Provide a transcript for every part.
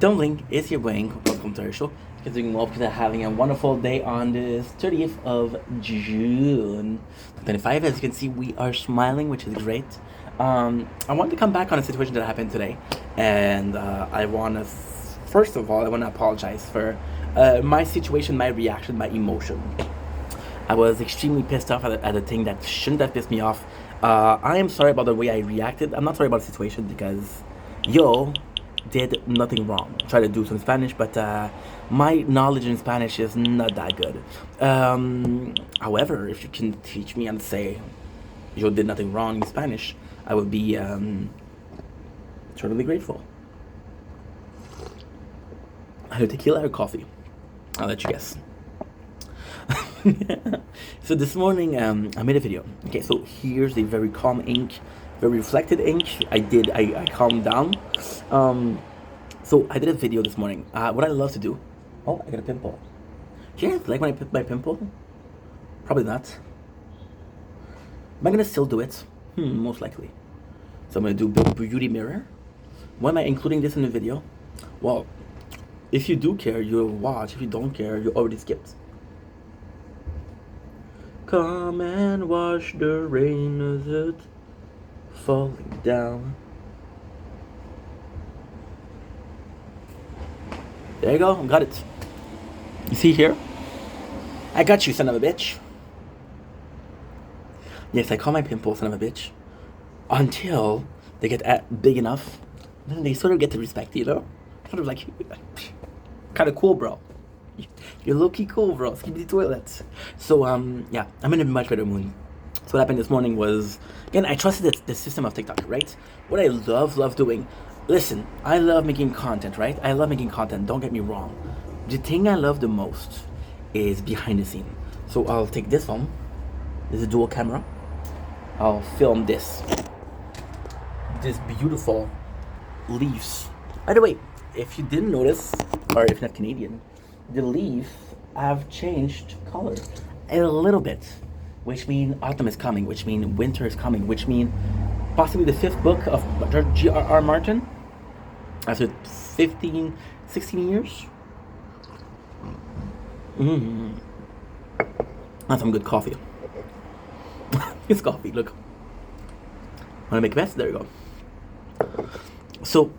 Dumpling is your brain. Welcome to our show. Because doing well because I'm having a wonderful day on this 30th of June 25. As you can see, we are smiling, which is great. I want to come back on a situation that happened today, and I want to, first of all, I want to apologize for my situation, my reaction, my emotion. I was extremely pissed off at a thing that shouldn't have pissed me off. I am sorry about the way I reacted. I'm not sorry about the situation because yo did nothing wrong. Try to do some Spanish, but my knowledge in Spanish is not that good. However, if you can teach me and say yo did nothing wrong in Spanish, I would be totally grateful. Either tequila or coffee. I'll let you guess. So this morning I made a video. Okay, so here's a very calm ink, very reflected ink. I calmed down. So I did a video this morning. What I love to do. Oh, I got a pimple. Do you guys like when I put my pimple? Probably not. Am I gonna still do it? Most likely. So I'm gonna do beauty mirror. Why am I including this in the video? Well, if you do care, you'll watch. If you don't care, you already skipped. Come and watch the rain as it falling down. There you go, got it. You see here? I got you, son of a bitch. Yes, I call my pimples son of a bitch until they get big enough. Then they sort of get the respect, you know? Sort of like, kind of cool, bro. You're low-key cool, bro. Skip the toilets. So, yeah, I'm in a much better mood. So what happened this morning was, again, I trusted the system of TikTok, right? What I love doing. Listen, I love making content, right? I love making content, don't get me wrong. The thing I love the most is behind the scene. So I'll take this phone. This is a dual camera. I'll film this beautiful leaves. By the way, if you didn't notice, or if you're not Canadian, the leaves have changed color a little bit, which means autumn is coming, which means winter is coming, which means possibly the 5th book of G.R.R. Martin after 15, 16 years. That's some good coffee. It's coffee, look. Wanna make a mess? There you go. So,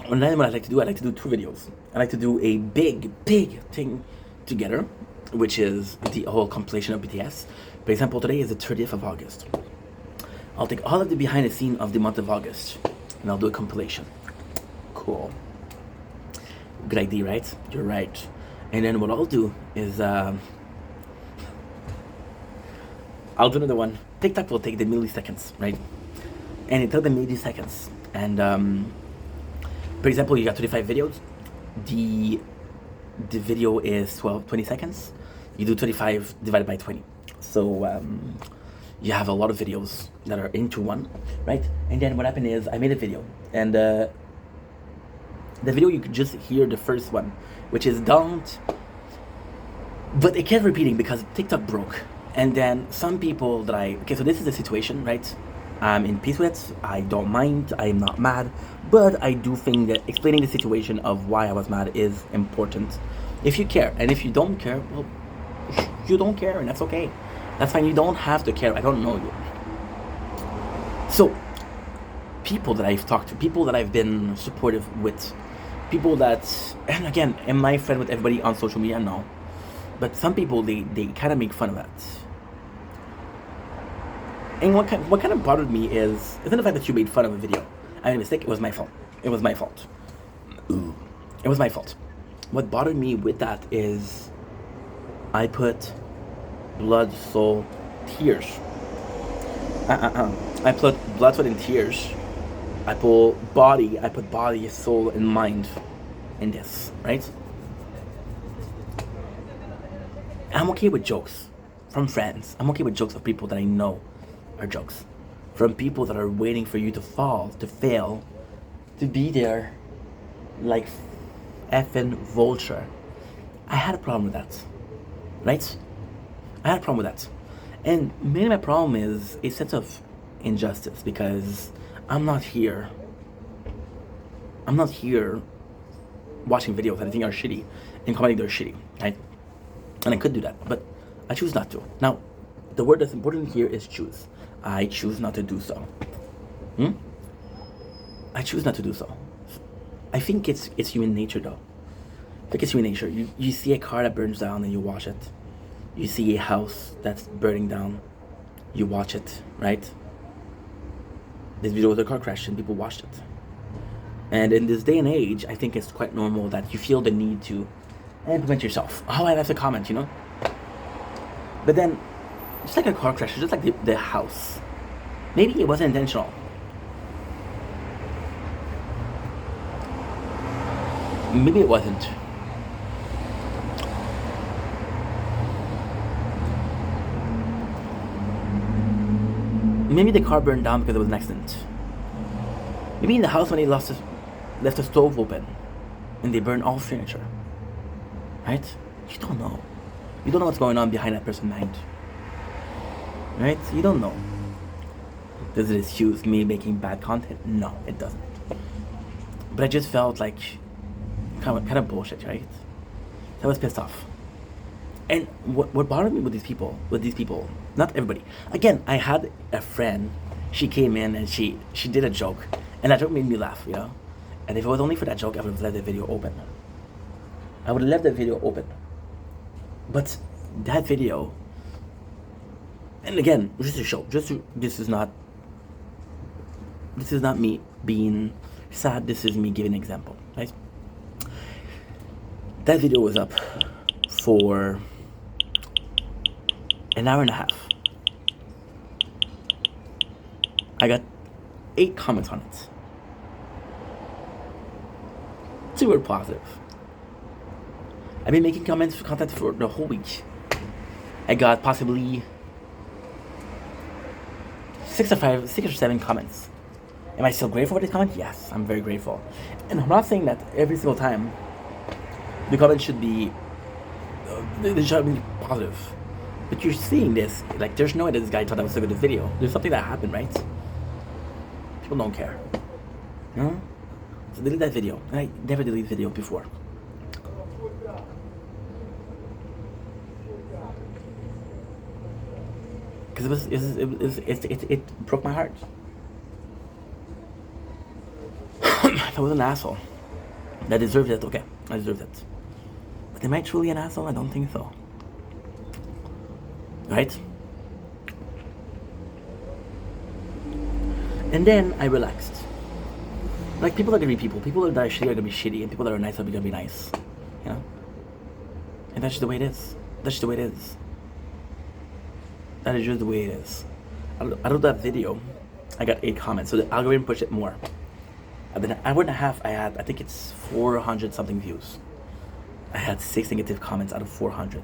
and then what I like to do 2 videos. I like to do a big thing together, which is the whole compilation of BTS. For example, today is the 30th of August. I'll take all of the behind the scene of the month of August, and I'll do a compilation. Cool. Good idea, right? You're right. And then what I'll do is, I'll do another one. TikTok will take the milliseconds, right? And it took the milliseconds. And, for example, you got 25 videos. The video is 20 seconds. You do 25 divided by 20. So you have a lot of videos that are into one, right? And then what happened is I made a video. And the video, you could just hear the first one, which is don't. But it kept repeating because TikTok broke. And then some people that okay, so this is the situation, right? I'm in peace with it. I don't mind. I am not mad. But I do think that explaining the situation of why I was mad is important. If you care. And if you don't care, well, you don't care. And that's okay. That's fine. You don't have to care. I don't know you. So, people that I've talked to, people that I've been supportive with, people that, and again, am I friend with everybody on social media? No. But some people, they kind of make fun of that. And what kind of bothered me isn't the fact that you made fun of a video. I made a mistake. It was my fault. It was my fault. It was my fault. What bothered me with that is I put blood, soul, tears. I put blood, sweat, and tears. I put body, soul, and mind in this, right? I'm okay with jokes from friends. I'm okay with jokes of people that I know are jokes. From people that are waiting for you to fall, to fail, to be there like effing vulture. I had a problem with that, right? I had a problem with that. And maybe my problem is a sense of injustice because I'm not here I'm not here watching videos that I think are shitty and commenting they're shitty, right? And I could do that, but I choose not to. Now, the word that's important here is choose. I choose not to do so. I choose not to do so. I think it's human nature, though. I think it's human nature. You see a car that burns down and you watch it. You see a house that's burning down, you watch it, right? This video was a car crash and people watched it. And in this day and age, I think it's quite normal that you feel the need to implement yourself. Oh, I left a comment, you know? But then, just like a car crash, just like the house. Maybe it wasn't intentional. Maybe it wasn't. Maybe the car burned down because it was an accident. Maybe in the house when they left the stove open and they burned all furniture. Right? You don't know. You don't know what's going on behind that person's mind. Right? You don't know. Does it excuse me making bad content? No, it doesn't. But I just felt like kind of bullshit, right? I was pissed off. And what bothered me with these people, not everybody. Again, I had a friend, she came in and she did a joke. And that joke made me laugh, you know? And if it was only for that joke, I would have left the video open. But that video, and again, just to show, this is not me being sad, this is me giving an example, right? That video was up for an hour and a half. I got 8 comments on it. 2 were positive. I've been making content for the whole week. I got possibly 6 or 7 comments. Am I still grateful for this comment? Yes, I'm very grateful. And I'm not saying that every single time the comment should be they should be positive. But you're seeing this, like there's no way that this guy thought that was a good video. There's something that happened, right? People don't care. You know? So delete that video. I never deleted video before. Because it broke my heart. If I was an asshole that deserved it, okay, I deserved it. But am I truly an asshole? I don't think so. Right? And then I relaxed. Like, people are gonna be people. People that are shitty are gonna be shitty, and people that are nice are gonna be nice. You know? And that's just the way it is. That's just the way it is. That is just the way it is. Out of that video, I got 8 comments, so the algorithm pushed it more. I've been an hour and a half, I think it's 400 something views. I had 6 negative comments out of 400.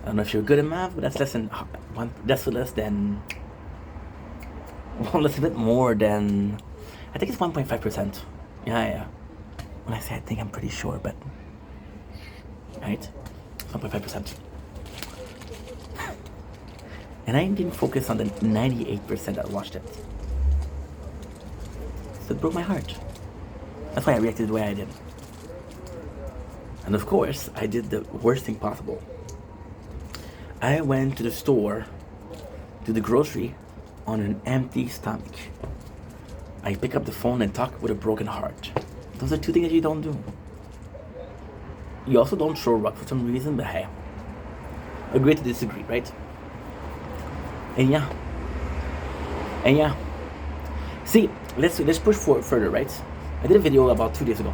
I don't know if you're good at math, but that's less than well, that's a bit more than, I think it's 1.5%. Yeah. When I say I think, I'm pretty sure, but, right? 1.5%. And I didn't focus on the 98% that watched it. So it broke my heart. That's why I reacted the way I did. And of course, I did the worst thing possible. I went to the store, to the grocery, on an empty stomach. I pick up the phone and talk with a broken heart. Those are 2 things that you don't do. You also don't throw a rock for some reason, but hey, agree to disagree, right? And yeah. See, let's push forward further, right? I did a video about 2 days ago,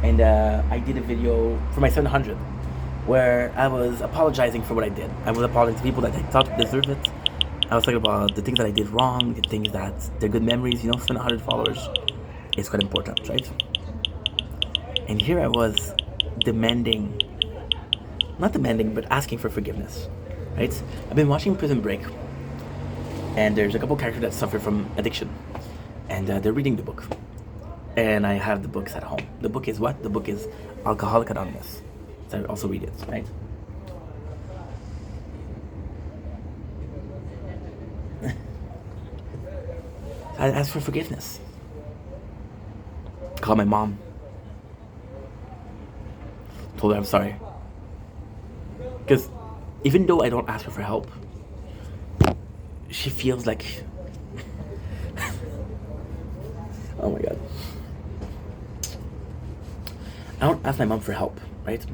and I did a video for my 700 where I was apologizing for what I did. I was apologizing to people that I thought deserved it. I was talking about the things that I did wrong, the things that they're good memories. You know, 700 followers is quite important, right? And here I was but asking for forgiveness, right? I've been watching Prison Break, and there's a couple characters that suffer from addiction, and they're reading the book. And I have the books at home. The book is what? The book is Alcoholic Anonymous. So I also read it, right? I asked for forgiveness. called my mom. Told her I'm sorry. Because even though I don't ask her for help, she feels like oh my god. I don't ask my mom for help, right?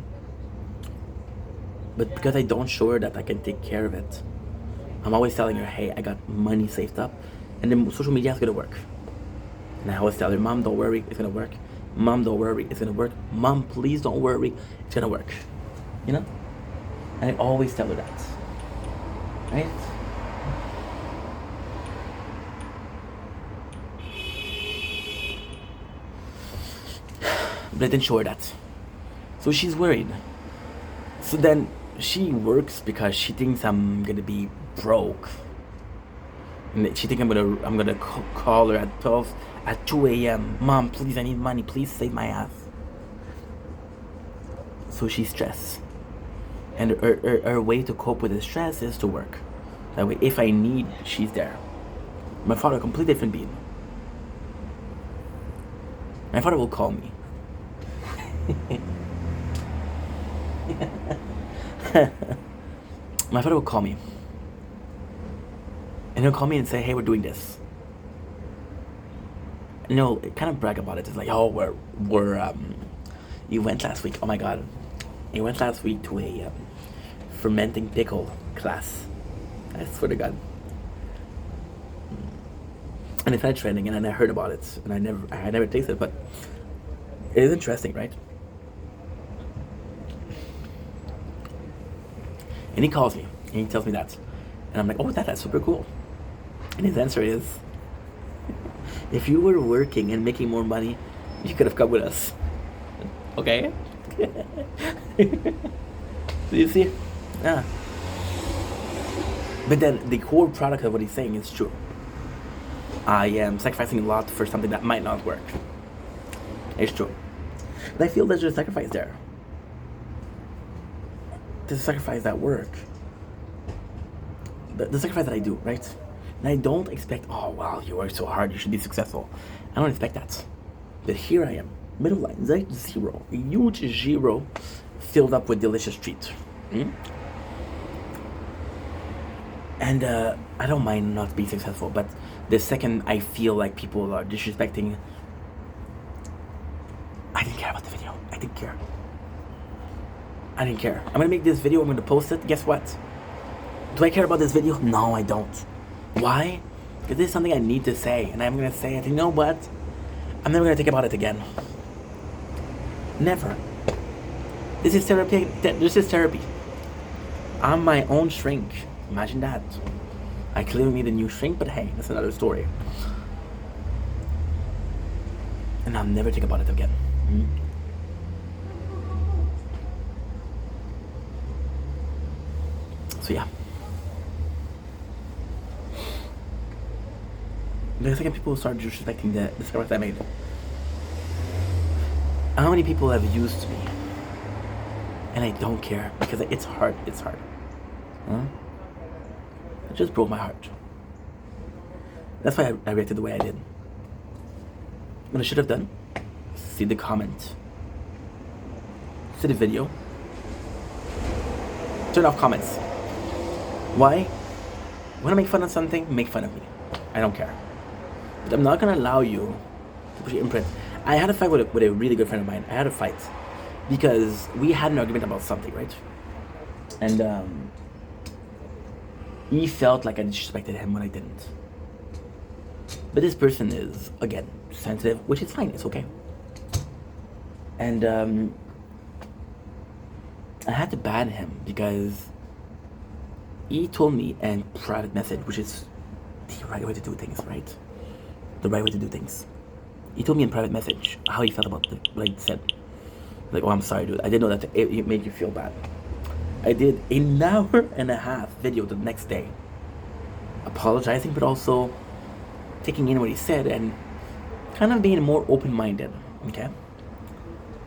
But because I don't show her that I can take care of it, I'm always telling her, hey, I got money saved up, and then social media is gonna work. And I always tell her, Mom, don't worry, it's gonna work. Mom, don't worry, it's gonna work. Mom, please don't worry, it's gonna work. You know? And I always tell her that. Right? But I didn't show her that. So she's worried. So then she works because she thinks I'm gonna be broke. And she thinks I'm gonna call her at 2 a.m. Mom, please, I need money. Please save my ass. So she's stressed. And her way to cope with the stress is to work. That way, if I need, she's there. My father, a completely different being. My father will call me. My father will call me. And he'll call me and say, hey, we're doing this. And he'll kind of brag about it. It's like, oh, you went last week. Oh my God. You went last week to a fermenting pickle class. I swear to God. And it's kind of trending, and I heard about it, and I never tasted it, but it is interesting, right? And he calls me, and he tells me that, and I'm like, oh, that's super cool. And his answer is, if you were working and making more money, you could have come with us. Okay? Do you see? Yeah. But then the core product of what he's saying is true. I am sacrificing a lot for something that might not work. It's true. But I feel there's a sacrifice there. There's a sacrifice that work. The sacrifice that I do, right? And I don't expect, oh wow, you work so hard, you should be successful. I don't expect that. But here I am, middle line, zero, a huge zero filled up with delicious treats. And I don't mind not being successful, but the second I feel like people are disrespecting, I didn't care about the video. I didn't care. I didn't care. I'm gonna make this video, I'm gonna post it. Guess what? Do I care about this video? No, I don't. Why? Because this is something I need to say, and I'm gonna say it. You know what? I'm never gonna think about it again. Never. This is therapy. This is therapy. I'm my own shrink. Imagine that. I clearly need a new shrink, but hey, that's another story. And I'll never think about it again. So yeah. The second people start disrespecting the sacrifice I made. How many people have used me? And I don't care because it's hard. It's hard. It just broke my heart. That's why I reacted the way I did. What I should have done, see the comment, see the video, turn off comments. Why? When I make fun of something, make fun of me. I don't care. But I'm not gonna allow you to put your imprint. I had a fight with a really good friend of mine. I had a fight because we had an argument about something, right? And he felt like I disrespected him when I didn't. But this person is, again, sensitive, which is fine, it's okay. And I had to ban him because he told me in private message, which is the right way to do things, right? The right way to do things. He told me in private message how he felt about what I said. Like, oh, I'm sorry, dude. I didn't know that it made you feel bad. I did an hour and a half video the next day, apologizing, but also taking in what he said and kind of being more open-minded, okay?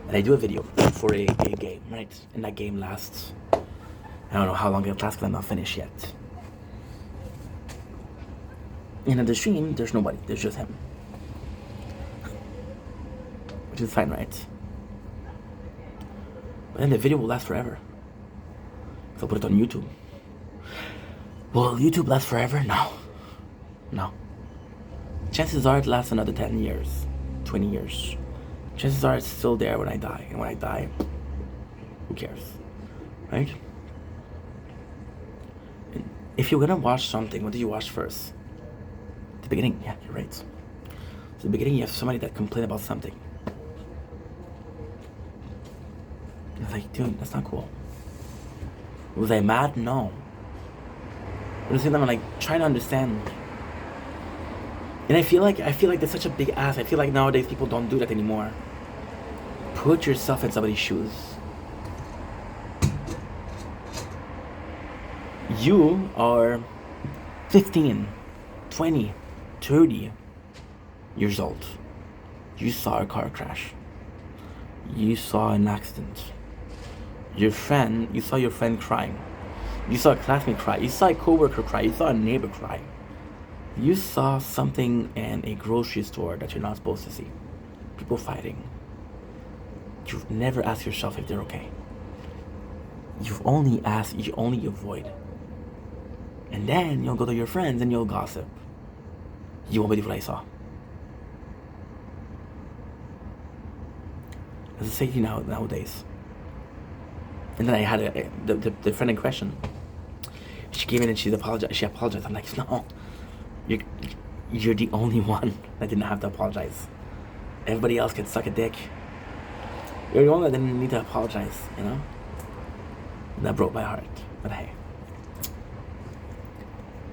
And I do a video for a game, right? And that game lasts, I don't know how long it'll last because I'm not finished yet. And at the stream, there's nobody, there's just him. which is fine, right? But then the video will last forever. If I put it on YouTube. Will YouTube last forever? No. No. Chances are it lasts another 10 years, 20 years. Chances are it's still there when I die. And when I die, who cares? Right? And if you're gonna watch something, what do you watch first? The beginning, yeah, you're right. So the beginning, you have somebody that complained about something. I was like, dude, that's not cool. Was I mad? No. But at the same time, I'm like trying to understand. And I feel like that's such a big ask. I feel like nowadays people don't do that anymore. Put yourself in somebody's shoes. You are 15, 20, 30 years old. You saw a car crash. You saw an accident. You saw your friend crying. You saw a classmate cry. You saw a coworker cry. You saw a neighbor cry. You saw something in a grocery store that you're not supposed to see. People fighting. You've never asked yourself if they're okay. You only avoid. And then you'll go to your friends and you'll gossip. You won't believe what I saw. As a safety nowadays. And then I had the friend in question. She came in and she apologized. I'm like, no, you're the only one that didn't have to apologize. Everybody else can suck a dick. You're the one that didn't need to apologize, you know? And that broke my heart. But hey.